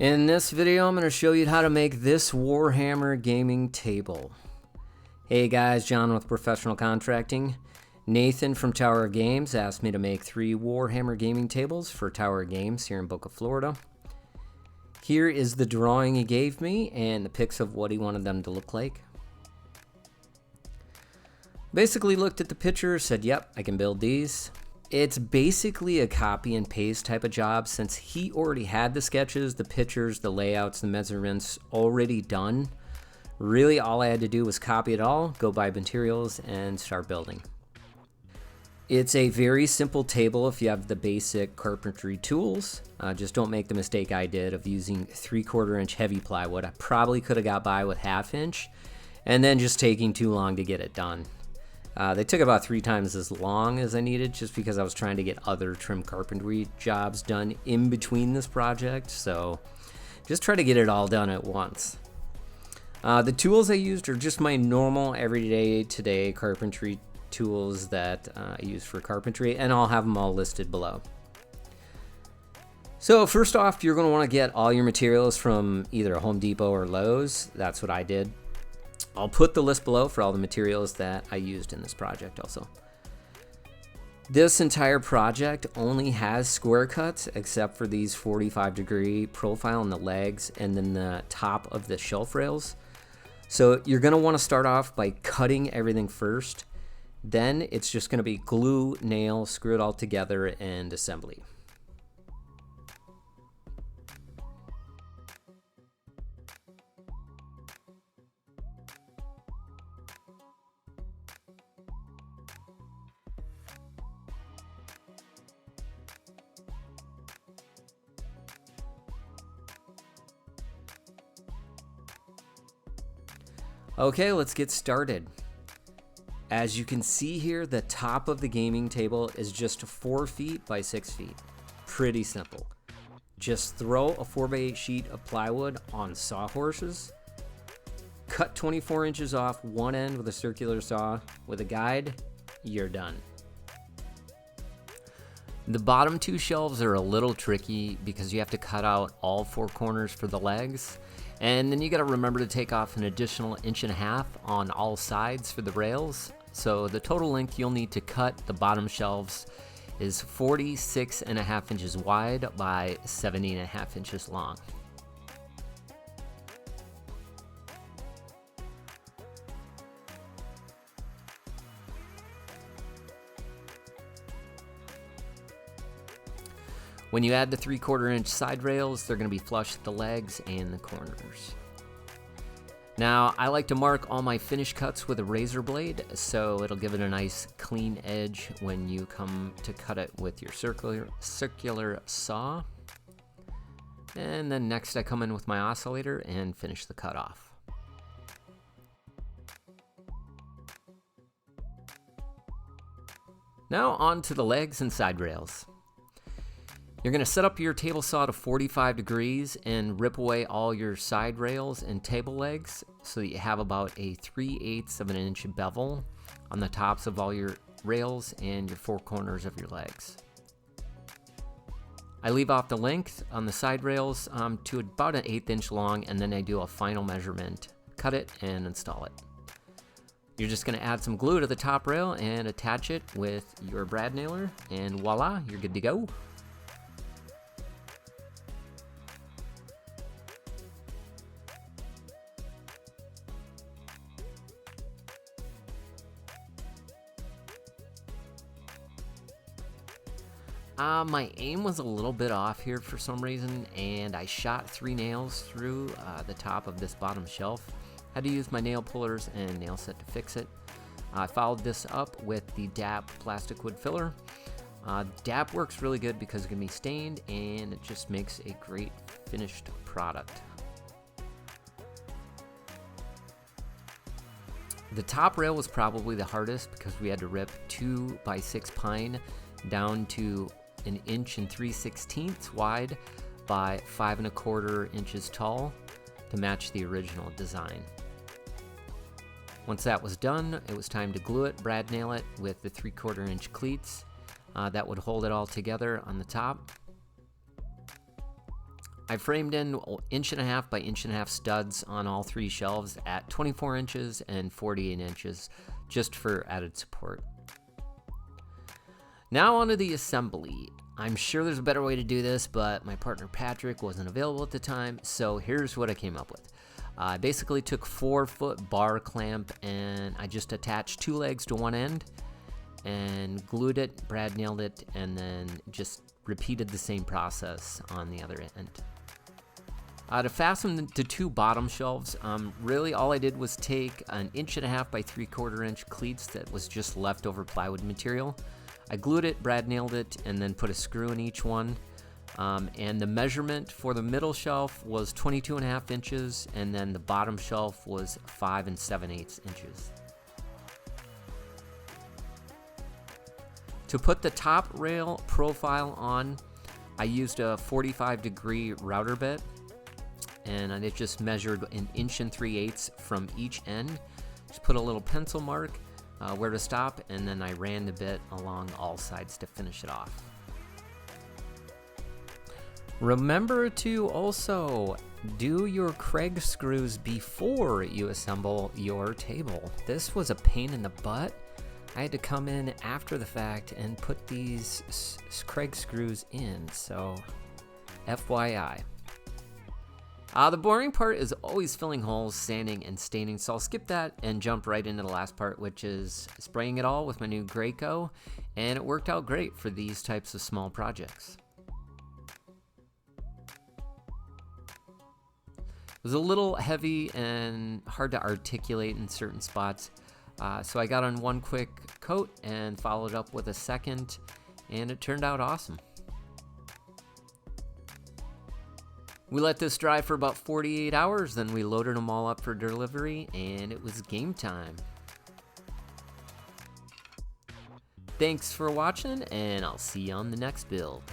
In this video, I'm going to show you how to make this Warhammer gaming table. Hey guys, John with Professional Contracting. Nathan from Tower of Games asked me to make 3 Warhammer gaming tables for Tower of Games here in Boca, Florida. Here is the drawing he gave me and the pics of what he wanted them to look like. Basically looked at the picture, said, yep, I can build these. It's basically a copy and paste type of job since he already had the sketches, the pictures, the layouts, the measurements already done. Really all I had to do was copy it all, go buy materials, and start building. It's a very simple table if you have the basic carpentry tools. Just don't make the mistake I did of using 3/4 inch heavy plywood. I probably could have got by with 1/2 inch and then just taking too long to get it done. They took about 3 times as long as I needed just because I was trying to get other trim carpentry jobs done in between this project. So just try to get it all done at once. The tools I used are just my normal everyday today carpentry tools that I use for carpentry, and I'll have them all listed below. So first off, you're going to want to get all your materials from either Home Depot or Lowe's. That's what I did. I'll put the list below for all the materials that I used in this project also. This entire project only has square cuts except for these 45-degree profile on the legs and then the top of the shelf rails. So you're going to want to start off by cutting everything first. Then it's just going to be glue, nail, screw it all together, and assembly. Okay, let's get started. As you can see here, the top of the gaming table is just 4 feet by 6 feet. Pretty simple. Just throw a 4x8 sheet of plywood on sawhorses, cut 24 inches off one end with a circular saw. With a guide, you're done. The bottom 2 shelves are a little tricky because you have to cut out all 4 corners for the legs. And then you got to remember to take off an additional 1.5 inches on all sides for the rails. So the total length you'll need to cut the bottom shelves is 46.5 inches wide by 70.5 inches long. When you add the 3/4 inch side rails, they're going to be flush with the legs and the corners. Now, I like to mark all my finish cuts with a razor blade, so it'll give it a nice clean edge when you come to cut it with your circular saw. And then next I come in with my oscillator and finish the cut off. Now on to the legs and side rails. You're going to set up your table saw to 45 degrees and rip away all your side rails and table legs so that you have about a 3/8 of an inch bevel on the tops of all your rails and your 4 corners of your legs. I leave off the length on the side rails to about an 1/8 inch long, and then I do a final measurement, cut it, and install it. You're just going to add some glue to the top rail and attach it with your brad nailer, and voila, you're good to go. My aim was a little bit off here for some reason, and I shot 3 nails through the top of this bottom shelf. Had to use my nail pullers and nail set to fix it. I followed this up with the Dap plastic wood filler. Dap works really good because it can be stained, and it just makes a great finished product. The top rail was probably the hardest because we had to rip 2x6 pine down to 1 3/16 inches wide by 5¼ inches tall to match the original design. Once that was done, it was time to glue it, brad nail it with the 3/4 inch cleats that would hold it all together on the top. I framed in 1.5 by 1.5 studs on all 3 shelves at 24 inches and 48 inches, just for added support. Now onto the assembly. I'm sure there's a better way to do this, but my partner Patrick wasn't available at the time, so here's what I came up with. I basically took 4-foot bar clamp and I just attached 2 legs to one end and glued it, Brad nailed it, and then just repeated the same process on the other end. To fasten the 2 bottom shelves, really all I did was take an 1.5 by 3/4 inch cleats that was just leftover plywood material. I glued it, Brad nailed it, and then put a screw in each one. And the measurement for the middle shelf was 22.5 inches, and then the bottom shelf was 5 7/8 inches. To put the top rail profile on, I used a 45-degree router bit, and I just measured 1 3/8 from each end. Just put a little pencil mark where to stop, and then I ran the bit along all sides to finish it off. Remember to also do your Craig screws before you assemble your table. This was a pain in the butt. I had to come in after the fact and put these Craig screws in, so FYI. The boring part is always filling holes, sanding, and staining, so I'll skip that and jump right into the last part, which is spraying it all with my new Graco, and it worked out great for these types of small projects. It was a little heavy and hard to articulate in certain spots, so I got on one quick coat and followed up with a second, and it turned out awesome. We let this dry for about 48 hours, then we loaded them all up for delivery, and it was game time. Thanks for watching, and I'll see you on the next build.